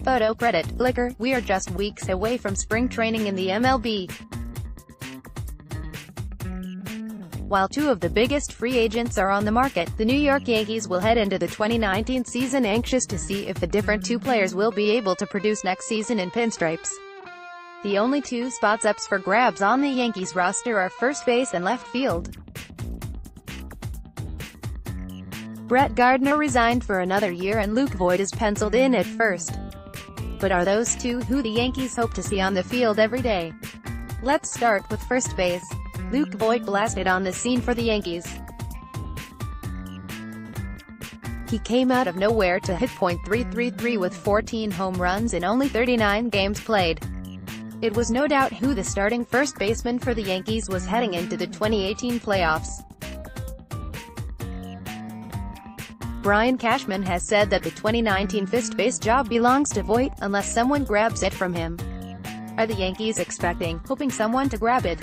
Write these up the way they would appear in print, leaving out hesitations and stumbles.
Photo credit, Flickr. We are just weeks away from spring training in the MLB. While two of the biggest free agents are on the market, the New York Yankees will head into the 2019 season anxious to see if the different two players will be able to produce next season in pinstripes. The only two spots up for grabs on the Yankees roster are first base and left field. Gardner resigned for another year and Luke Voit is penciled in at first. But are those two who the Yankees hope to see on the field every day? Let's start with first base. Luke Voit blasted on the scene for the Yankees. He came out of nowhere to hit .333 with 14 home runs in only 39 games played. It was no doubt who the starting first baseman for the Yankees was heading into the 2018 playoffs. Brian Cashman has said that the 2019 first base job belongs to Voit, unless someone grabs it from him. Are the Yankees hoping someone to grab it?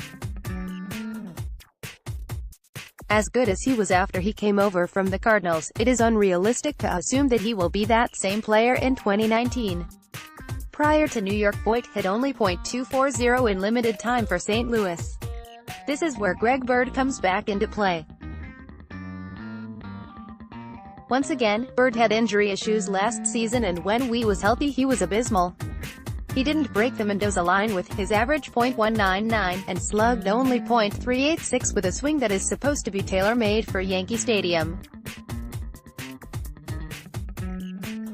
As good as he was after he came over from the Cardinals, it is unrealistic to assume that he will be that same player in 2019. Prior to New York, Voit hit only .240 in limited time for St. Louis. This is where Bird comes back into play. Once again, Bird had injury issues last season and when he was healthy he was abysmal. He didn't break the Mendoza line with his average .199, and slugged only .386 with a swing that is supposed to be tailor-made for Yankee Stadium.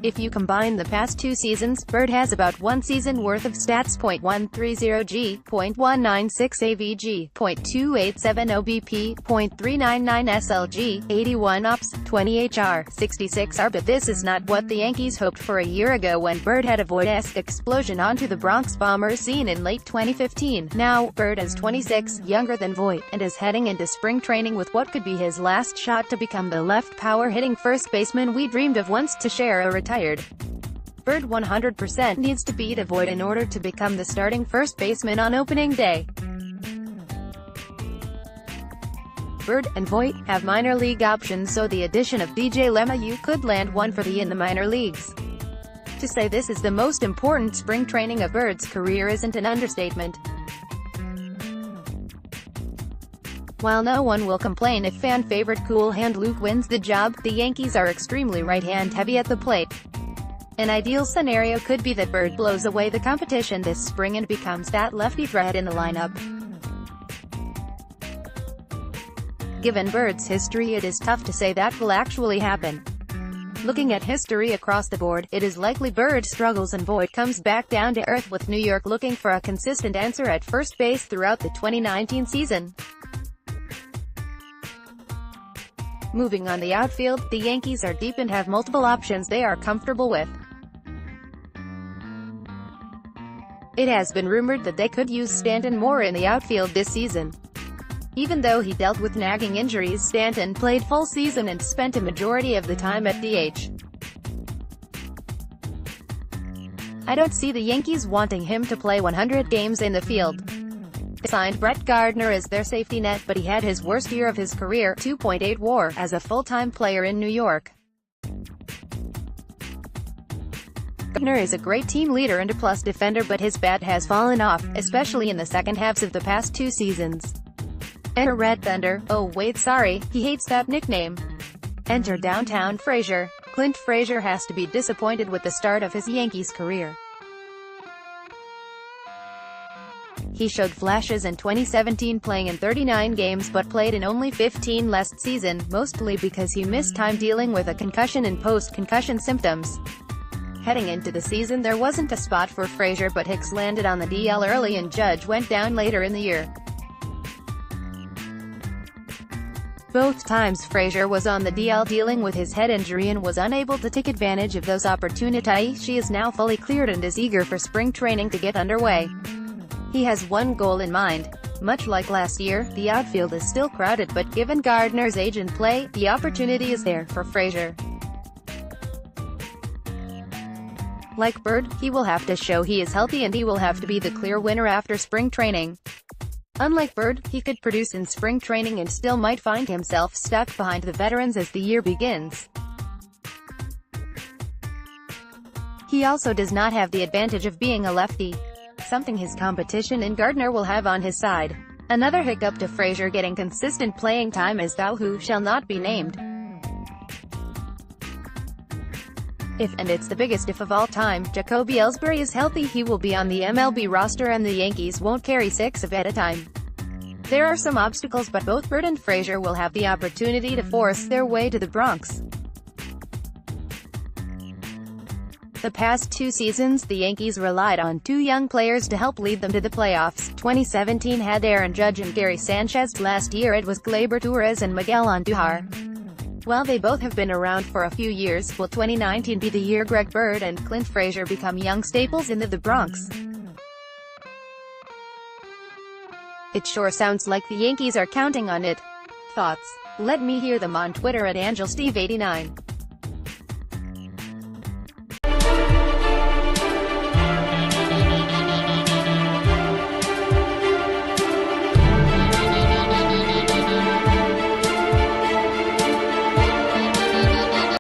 If you combine the past two seasons, Bird has about one season worth of stats: .130 G, .196 AVG, .287 OBP, .399 SLG, 81 OPS, 20 HR, 66 R. But this is not what the Yankees hoped for a year ago when Bird had a Voit-esque explosion onto the Bronx Bombers scene in late 2015. Now, Bird is 26, younger than Voit, and is heading into spring training with what could be his last shot to become the left power-hitting first baseman we dreamed of once to share a retired. Bird 100% needs to beat Voit in order to become the starting first baseman on opening day. Bird and Voit have minor league options, so the addition of DJ LeMahieu could land one for the in the minor leagues. To say this is the most important spring training of Bird's career isn't an understatement. While no one will complain if fan favorite cool hand Luke wins the job, the Yankees are extremely right-hand heavy at the plate. An ideal scenario could be that Bird blows away the competition this spring and becomes that lefty threat in the lineup. Given Bird's history, it is tough to say that will actually happen. Looking at history across the board, it is likely Bird struggles and Voit comes back down to earth, with New York looking for a consistent answer at first base throughout the 2019 season. Moving on the outfield, the Yankees are deep and have multiple options they are comfortable with. It has been rumored that they could use Stanton more in the outfield this season. Even though he dealt with nagging injuries, Stanton played full season and spent a majority of the time at DH. I don't see the Yankees wanting him to play 100 games in the field. They signed Gardner as their safety net, but he had his worst year of his career, 2.8 WAR, as a full-time player in New York. Gardner is a great team leader and a plus defender, but his bat has fallen off, especially in the second halves of the past two seasons. Enter Red Thunder. Oh wait, sorry, he hates that nickname. Enter Downtown Frazier. Clint Frazier has to be disappointed with the start of his Yankees career. He showed flashes in 2017, playing in 39 games but played in only 15 last season, mostly because he missed time dealing with a concussion and post-concussion symptoms. Heading into the season there wasn't a spot for Frazier, but Hicks landed on the DL early and Judge went down later in the year. Both times Frazier was on the DL dealing with his head injury and was unable to take advantage of those opportunities. She is now fully cleared and is eager for spring training to get underway. He has one goal in mind. Much like last year, the outfield is still crowded, but given Gardner's age and play, the opportunity is there for Frazier. Like Bird, he will have to show he is healthy and he will have to be the clear winner after spring training. Unlike Bird, he could produce in spring training and still might find himself stuck behind the veterans as the year begins. He He also does not have the advantage of being a lefty, something his competition in Gardner will have on his side. Another hiccup to Frazier getting consistent playing time is thou who shall not be named. If, and it's the biggest if of all time, Jacoby Ellsbury is healthy, he will be on the MLB roster and the Yankees won't carry 6 of at a time. There are some obstacles, but both Bird and Frazier will have the opportunity to force their way to the Bronx. The past 2 seasons, the Yankees relied on 2 young players to help lead them to the playoffs. 2017 had Aaron Judge and Gary Sanchez. Last year it was Gleyber Torres and Miguel Andujar. While they both have been around for a few years, will 2019 be the year Greg Bird and Clint Frazier become young staples in the Bronx? It sure sounds like the Yankees are counting on it. Thoughts? Let me hear them on Twitter at AngelSteve89.